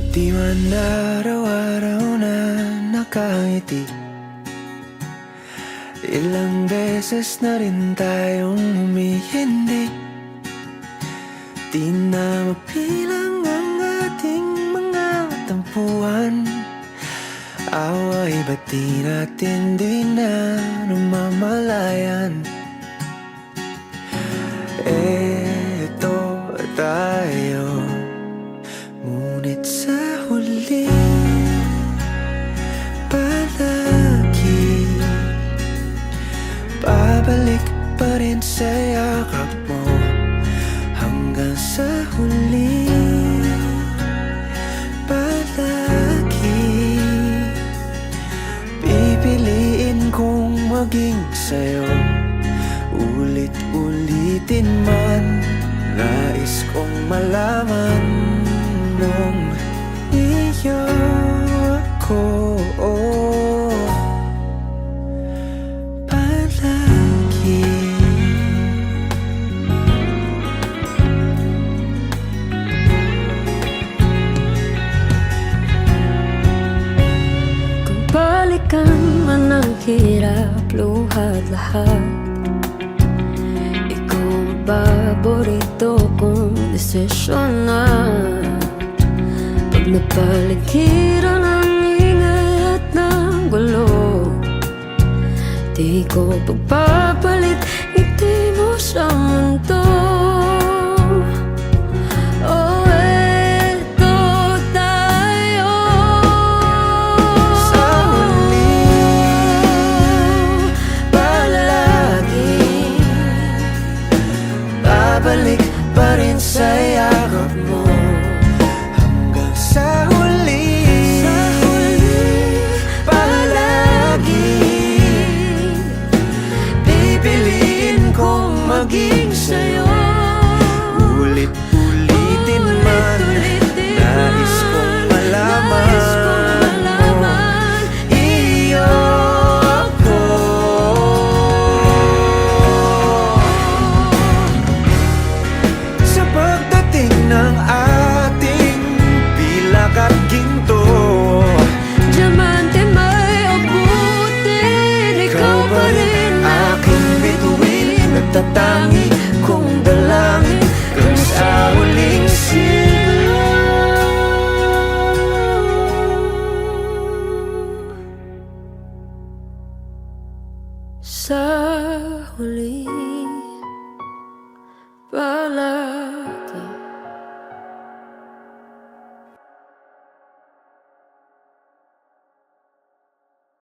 Di man araw-araw na nakangiti, ilang beses na rin tayong humihindi. Di na mapilang ang ating mga tampuhan. Away ba't di natin di na namamalayan? Eto tayo, ngunit sa huli palagi babalik pa rin sa yakap mo. Hanggang sa huli palagi pipiliin kong maging sa'yo. Ulit-ulitin man, nais kong malaman nung iyo ako palagi. Kung balikan man ang hirap, luhat lahat, paborito kong desisyon na. Pag napaligiran ang ingay at ng gulo, di ko pagpapalit ngiti mo sa mundo.